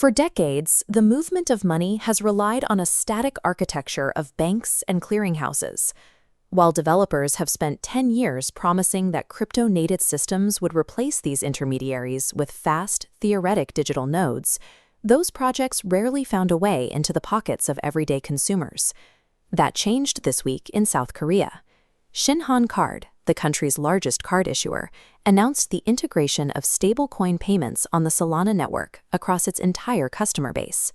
For decades, the movement of money has relied on a static architecture of banks and clearinghouses. While developers have spent 10 years promising that crypto-native systems would replace these intermediaries with fast, theoretic digital nodes, those projects rarely found a way into the pockets of everyday consumers. That changed this week in South Korea. Shinhan Card, the country's largest card issuer, announced the integration of stablecoin payments on the Solana network across its entire customer base.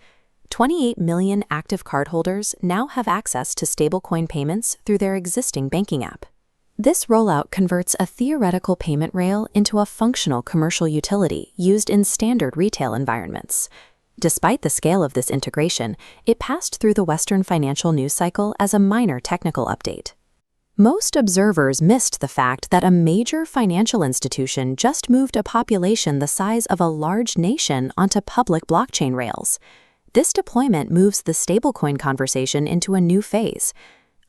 28 million active cardholders now have access to stablecoin payments through their existing banking app. This rollout converts a theoretical payment rail into a functional commercial utility used in standard retail environments. Despite the scale of this integration, it passed through the Western financial news cycle as a minor technical update. Most observers missed the fact that a major financial institution just moved a population the size of a large nation onto public blockchain rails. This deployment moves the stablecoin conversation into a new phase.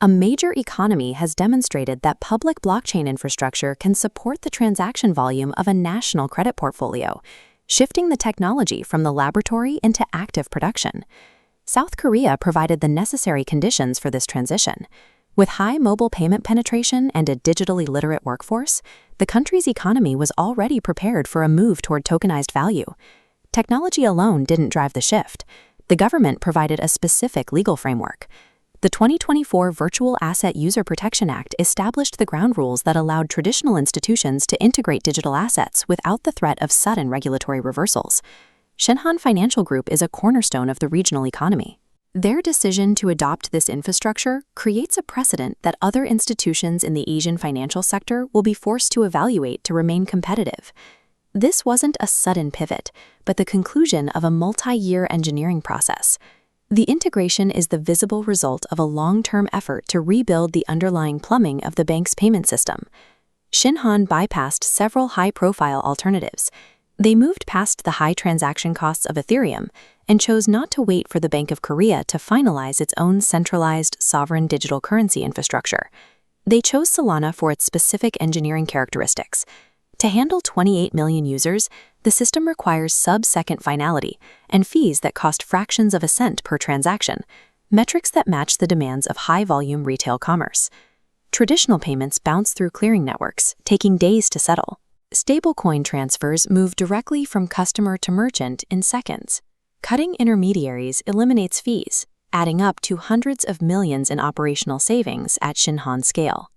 A major economy has demonstrated that public blockchain infrastructure can support the transaction volume of a national credit portfolio, shifting the technology from the laboratory into active production. South Korea provided the necessary conditions for this transition. With high mobile payment penetration and a digitally literate workforce, the country's economy was already prepared for a move toward tokenized value. Technology alone didn't drive the shift. The government provided a specific legal framework. The 2024 Virtual Asset User Protection Act established the ground rules that allowed traditional institutions to integrate digital assets without the threat of sudden regulatory reversals. Shinhan Financial Group is a cornerstone of the regional economy. Their decision to adopt this infrastructure creates a precedent that other institutions in the Asian financial sector will be forced to evaluate to remain competitive. This wasn't a sudden pivot, but the conclusion of a multi-year engineering process. The integration is the visible result of a long-term effort to rebuild the underlying plumbing of the bank's payment system. Shinhan bypassed several high-profile alternatives. They moved past the high transaction costs of Ethereum and chose not to wait for the Bank of Korea to finalize its own centralized, sovereign digital currency infrastructure. They chose Solana for its specific engineering characteristics. To handle 28 million users, the system requires sub-second finality and fees that cost fractions of a cent per transaction, metrics that match the demands of high-volume retail commerce. Traditional payments bounce through clearing networks, taking days to settle. Stablecoin transfers move directly from customer to merchant in seconds. Cutting intermediaries eliminates fees, adding up to hundreds of millions in operational savings at Shinhan scale.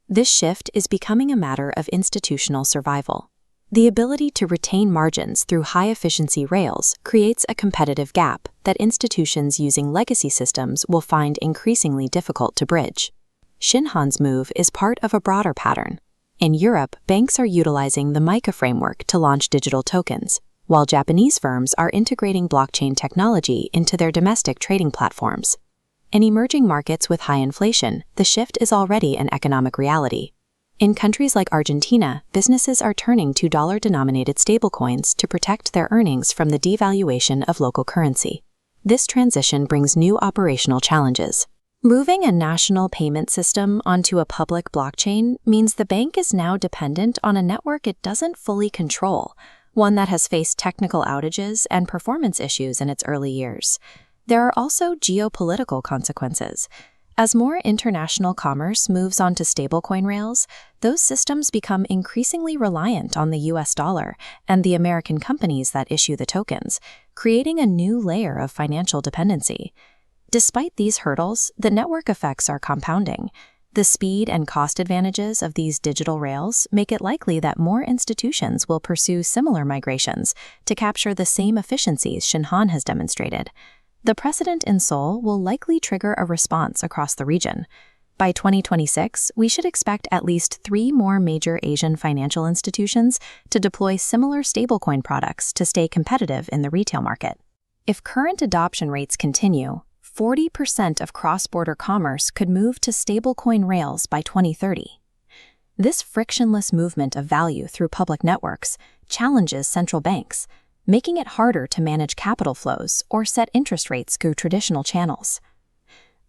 This shift is becoming a matter of institutional survival. The ability to retain margins through high-efficiency rails creates a competitive gap that institutions using legacy systems will find increasingly difficult to bridge. Shinhan's move is part of a broader pattern. In Europe, banks are utilizing the MiCA framework to launch digital tokens, while Japanese firms are integrating blockchain technology into their domestic trading platforms. In emerging markets with high inflation, the shift is already an economic reality. In countries like Argentina, businesses are turning to dollar-denominated stablecoins to protect their earnings from the devaluation of local currency. This transition brings new operational challenges. Moving a national payment system onto a public blockchain means the bank is now dependent on a network it doesn't fully control, one that has faced technical outages and performance issues in its early years. There are also geopolitical consequences. As more international commerce moves onto stablecoin rails, those systems become increasingly reliant on the US dollar and the American companies that issue the tokens, creating a new layer of financial dependency. Despite these hurdles, the network effects are compounding. The speed and cost advantages of these digital rails make it likely that more institutions will pursue similar migrations to capture the same efficiencies Shinhan has demonstrated. The precedent in Seoul will likely trigger a response across the region. By 2026, we should expect at least 3 more major Asian financial institutions to deploy similar stablecoin products to stay competitive in the retail market. If current adoption rates continue, 40% of cross-border commerce could move to stablecoin rails by 2030. This frictionless movement of value through public networks challenges central banks, making it harder to manage capital flows or set interest rates through traditional channels.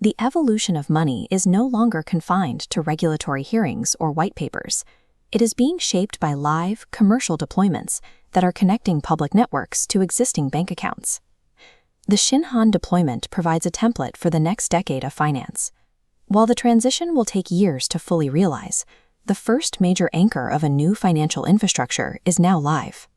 The evolution of money is no longer confined to regulatory hearings or white papers. It is being shaped by live, commercial deployments that are connecting public networks to existing bank accounts. The Shinhan deployment provides a template for the next decade of finance. While the transition will take years to fully realize, the first major anchor of a new financial infrastructure is now live.